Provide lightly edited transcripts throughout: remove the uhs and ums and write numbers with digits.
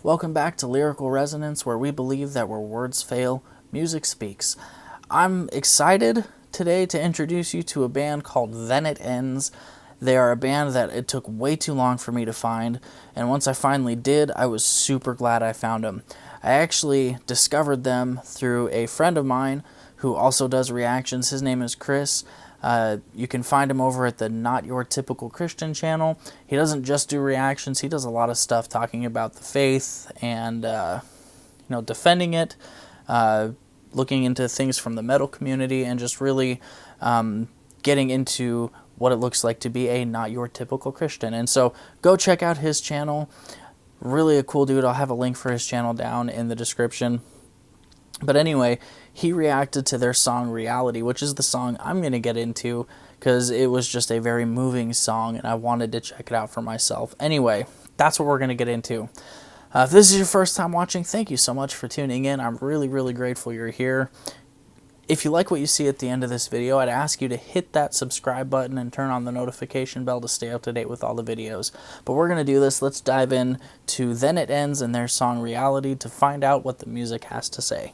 Welcome back to Lyrical Resonance, where we believe that where words fail, music speaks. I'm excited today to introduce you to a band called Then It Ends. They are a band that it took way too long for me to find, and once I finally did, I was super glad I found them. I actually discovered them through a friend of mine who also does reactions. His name is Chris. You can find him over at the Not Your Typical Christian channel. He doesn't just do reactions. He does a lot of stuff talking about the faith and defending it, looking into things from the metal community, and just really getting into what it looks like to be a Not Your Typical Christian. And so go check out his channel. Really a cool dude. I'll have a link for his channel down in the description. But anyway, he reacted to their song Reality, which is the song I'm going to get into because it was just a very moving song and I wanted to check it out for myself. Anyway, that's what we're going to get into. If this is your first time watching, thank you so much for tuning in. I'm really, really grateful you're here. If you like what you see at the end of this video, I'd ask you to hit that subscribe button and turn on the notification bell to stay up to date with all the videos. But we're going to do this. Let's dive in to Then It Ends and their song Reality to find out what the music has to say.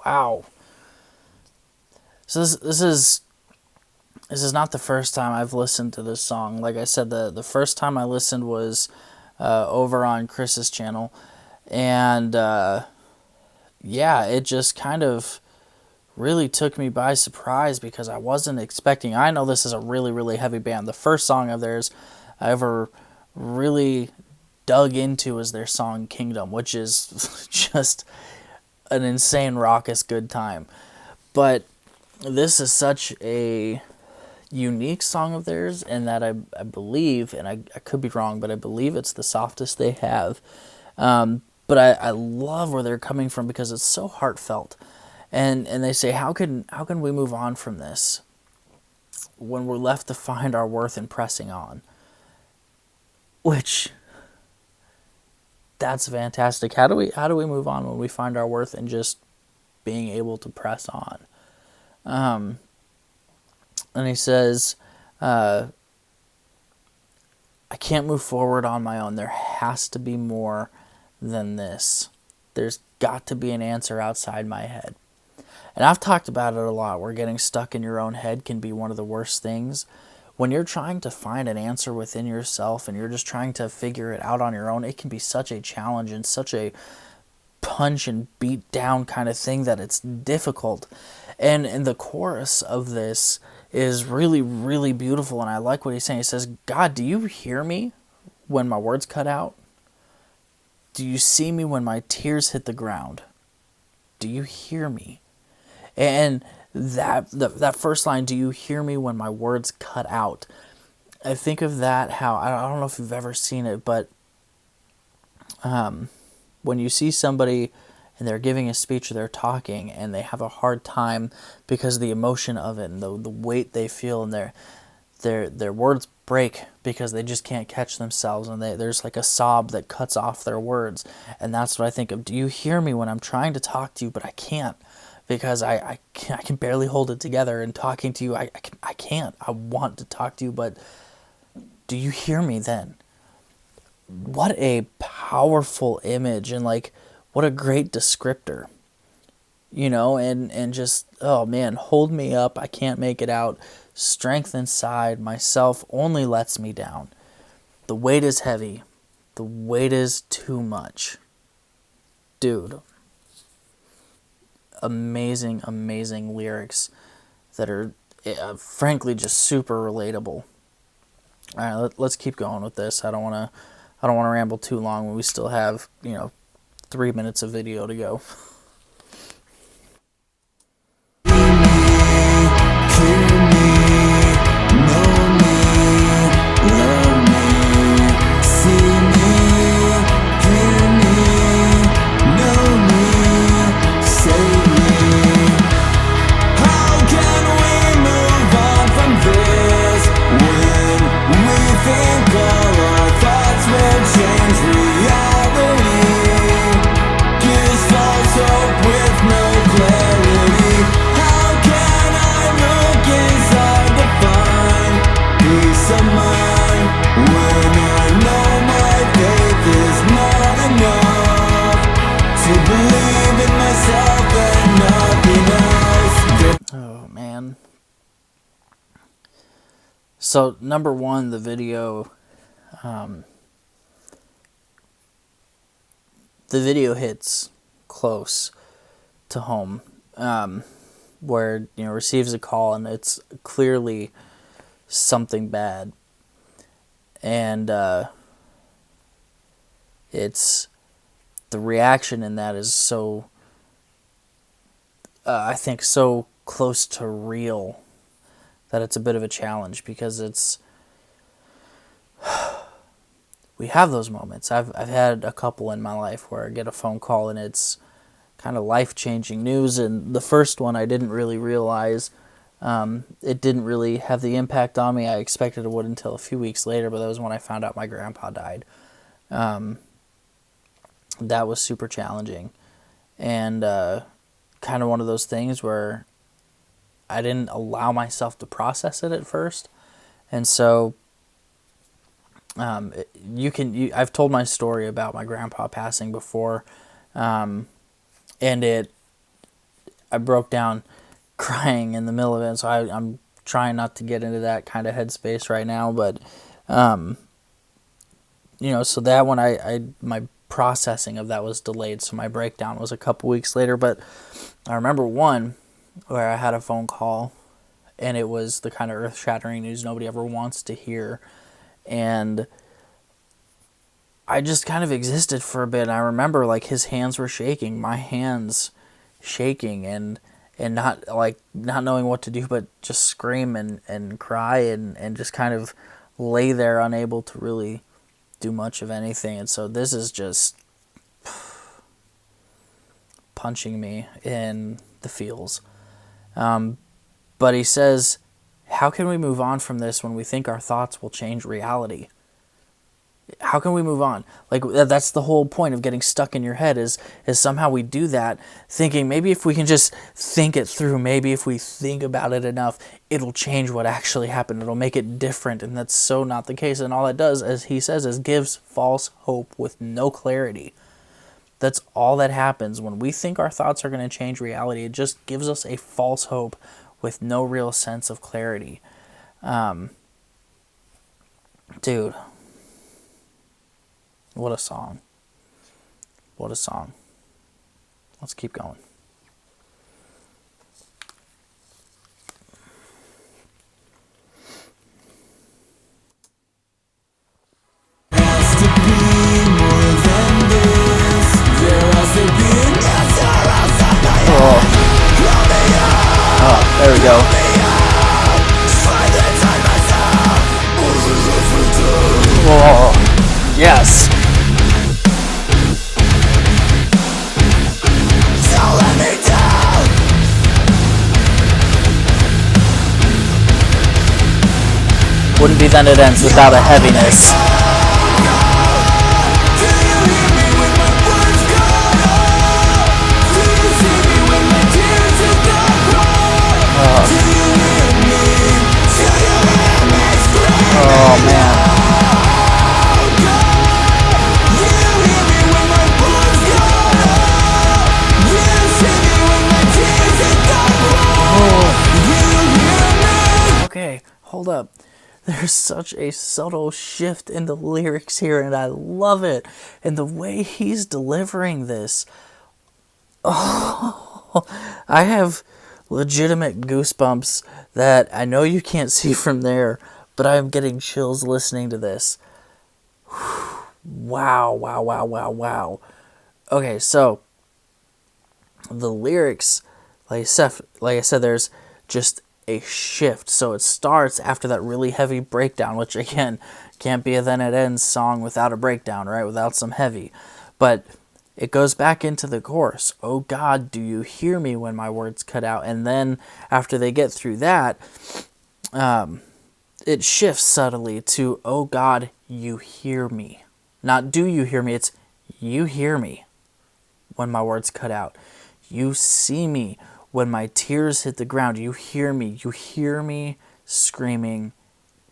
Wow. So this is not the first time I've listened to this song. Like I said, the first time I listened was over on Chris's channel, and yeah, it just kind of really took me by surprise because I wasn't expecting. I know this is a really, really heavy band. The first song of theirs I ever really dug into was their song Kingdom, which is just an insane raucous good time. But this is such a unique song of theirs in that I believe, and I could be wrong, but I believe it's the softest they have. But I love where they're coming from because it's so heartfelt. And they say, how can we move on from this when we're left to find our worth in pressing on? Which, that's fantastic. How do we move on when we find our worth in just being able to press on? And he says, I can't move forward on my own. There has to be more than this. There's got to be an answer outside my head. And I've talked about it a lot, where getting stuck in your own head can be one of the worst things. When you're trying to find an answer within yourself and you're just trying to figure it out on your own, it can be such a challenge and such a punch and beat down kind of thing that it's difficult. And the chorus of this is really, really beautiful, and I like what he's saying. He says, God, do you hear me when my words cut out? Do you see me when my tears hit the ground? Do you hear me? And that first line, do you hear me when my words cut out? I think of that, how, I don't know if you've ever seen it, but when you see somebody and they're giving a speech or they're talking and they have a hard time because of the emotion of it and the weight they feel and their words break because they just can't catch themselves, and there's like a sob that cuts off their words. And that's what I think of. Do you hear me when I'm trying to talk to you, but I can't, because I can barely hold it together, and talking to you, I can't. I want to talk to you, but do you hear me then? What a powerful image, and like, what a great descriptor, and just, oh man, hold me up, I can't make it out. Strength inside myself only lets me down. The weight is heavy. The weight is too much. Dude. Amazing, amazing lyrics that are frankly just super relatable. All right, let's keep going with this. I don't want to ramble too long when we still have, 3 minutes of video to go. So, number one, the video hits close to home, where, receives a call, and it's clearly something bad. And it's, the reaction in that is so, I think, so close to real, that it's a bit of a challenge, because we have those moments. I've had a couple in my life where I get a phone call and it's kind of life-changing news, and the first one I didn't really realize, it didn't really have the impact on me I expected it would until a few weeks later, but that was when I found out my grandpa died. That was super challenging, and kind of one of those things where I didn't allow myself to process it at first. And so I've told my story about my grandpa passing before, and I broke down crying in the middle of it. So I'm trying not to get into that kind of headspace right now, but so that one, my processing of that was delayed, so my breakdown was a couple weeks later. But I remember one where I had a phone call, and it was the kind of earth-shattering news nobody ever wants to hear, and I just kind of existed for a bit. I remember, like, his hands were shaking, my hands shaking, and not knowing what to do but just scream and cry and just kind of lay there unable to really do much of anything. And so this is just punching me in the feels. But he says, how can we move on from this when we think our thoughts will change reality? How can we move on? Like, that's the whole point of getting stuck in your head, is somehow we do that thinking maybe if we can just think it through, maybe if we think about it enough, it'll change what actually happened. It'll make it different. And that's so not the case. And all it does, as he says, is gives false hope with no clarity. That's all that happens when we think our thoughts are going to change reality. It just gives us a false hope with no real sense of clarity. Dude, what a song. What a song. Let's keep going. There we go. Whoa. Yes. Wouldn't be Then It Ends without a heaviness. Oh man. Okay, hold up. There's such a subtle shift in the lyrics here, and I love it. And the way he's delivering this, oh, I have legitimate goosebumps that I know you can't see from there, but I'm getting chills listening to this. Wow, wow, wow, wow, wow. Okay, so the lyrics, like I said, there's just a shift. So it starts after that really heavy breakdown, which again, can't be a Then It Ends song without a breakdown, right? Without some heavy. But it goes back into the chorus. Oh God, do you hear me when my words cut out? And then after they get through that, it shifts subtly to, oh God, you hear me. Not do you hear me, it's you hear me when my words cut out. You see me when my tears hit the ground. You hear me. You hear me screaming,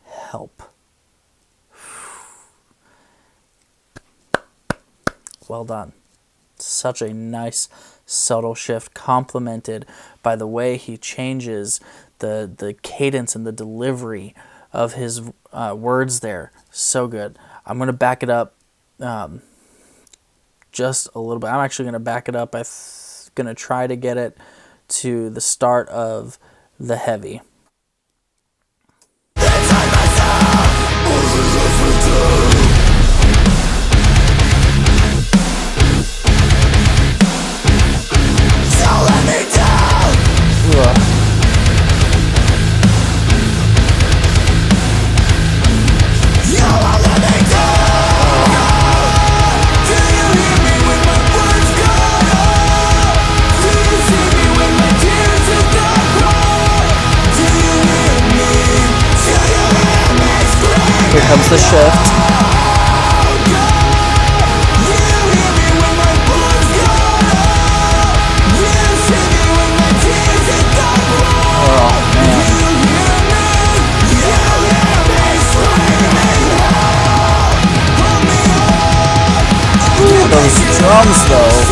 help. Well done. Such a nice, subtle shift, complemented by the way he changes the cadence and the delivery of his words there. So good. I'm going to back it up just a little bit. I'm actually going to back it up. I'm going to try to get it to the start of the heavy. Here comes the shift. Those drums though.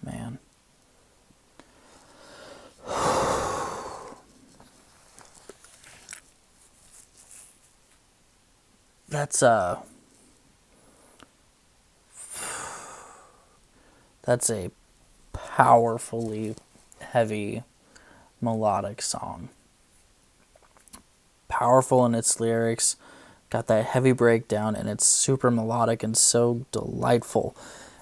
Man. That's a powerfully heavy melodic song. Powerful in its lyrics, got that heavy breakdown, and it's super melodic and so delightful.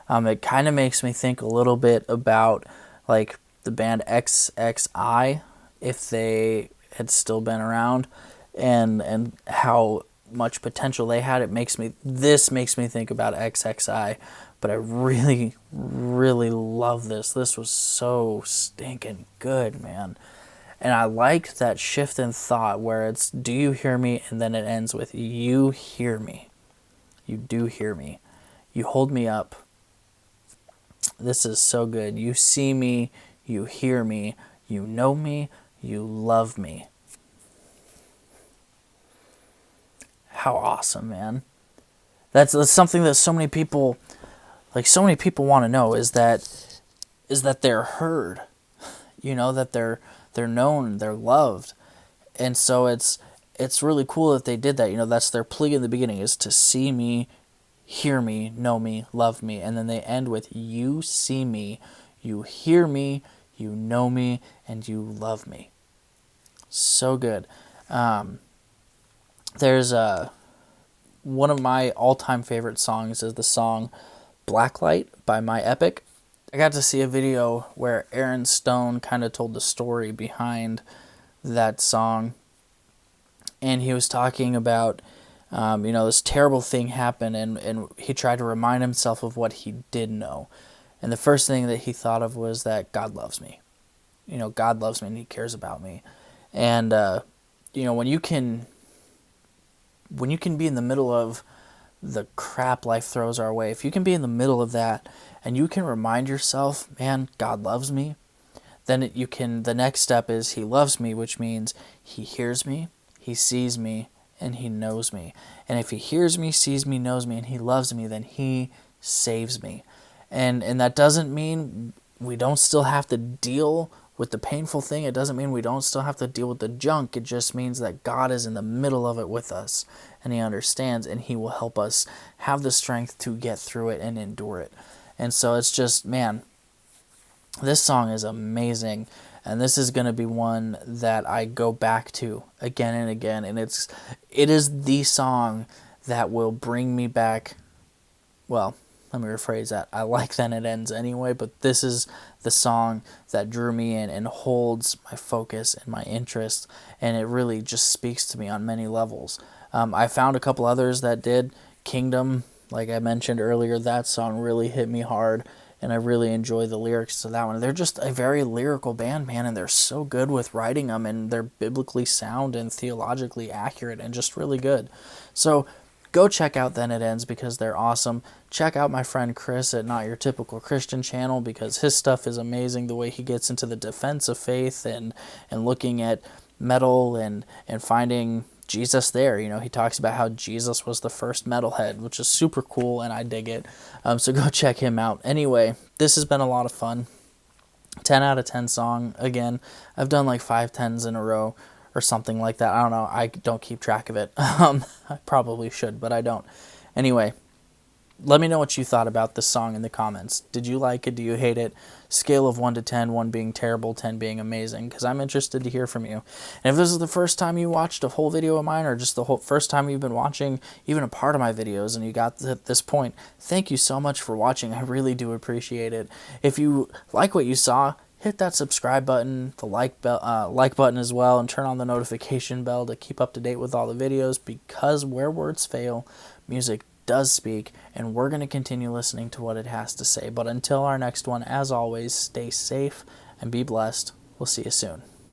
It kind of makes me think a little bit about like the band XXI, if they had still been around, and how much potential they had. This makes me think about XXI, but I really, really love this. This was so stinking good, man. And I like that shift in thought where it's, do you hear me? And then it ends with, you hear me. You do hear me. You hold me up. This is so good. You see me. You hear me. You know me. You love me. How awesome, man. That's something that so many people want to know, is that they're heard. You know, that they're known, they're loved. And so it's really cool that they did that. You know, that's their plea in the beginning, is to see me, hear me, know me, love me. And then they end with, you see me, you hear me, you know me, and you love me. So good. There's one of my all-time favorite songs is the song Blacklight by My Epic. I got to see a video where Aaron Stone kind of told the story behind that song, and he was talking about, this terrible thing happened, and he tried to remind himself of what he did know. And the first thing that he thought of was that God loves me. God loves me and he cares about me. And, when you can be in the middle of the crap life throws our way, if you can be in the middle of that and you can remind yourself, man, God loves me, then the next step is he loves me, which means he hears me, he sees me, and he knows me. And if he hears me, sees me, knows me, and he loves me, then he saves me. And that doesn't mean we don't still have to deal with the painful thing. It doesn't mean we don't still have to deal with the junk. It just means that God is in the middle of it with us, and he understands, and he will help us have the strength to get through it and endure it. And so it's just, man, this song is amazing, and this is going to be one that I go back to again and again, and it is the song that will bring me back. Well, let me rephrase that. I like Then It Ends anyway, but this is the song that drew me in and holds my focus and my interest, and it really just speaks to me on many levels. I found a couple others that did. Kingdom, like I mentioned earlier, that song really hit me hard, and I really enjoy the lyrics to that one. They're just a very lyrical band, man, and they're so good with writing them, and they're biblically sound and theologically accurate and just really good. So go check out Then It Ends because they're awesome. Check out my friend Chris at Not Your Typical Christian channel because his stuff is amazing, the way he gets into the defense of faith and looking at metal and finding Jesus there. He talks about how Jesus was the first metalhead, which is super cool, and I dig it. So go check him out. Anyway, this has been a lot of fun. 10 out of 10 song. Again, I've done like 5 10s in a row or something like that. I don't know. I don't keep track of it. I probably should, but I don't. Anyway, let me know what you thought about this song in the comments. Did you like it? Do you hate it? Scale of 1 to 10, 1 being terrible, 10 being amazing, because I'm interested to hear from you. And if this is the first time you watched a whole video of mine, or just the first time you've been watching even a part of my videos and you got to this point, thank you so much for watching. I really do appreciate it. If you like what you saw, hit that subscribe button, the like button as well, and turn on the notification bell to keep up to date with all the videos, because where words fail, music does speak, and we're going to continue listening to what it has to say. But until our next one, as always, stay safe and be blessed. We'll see you soon.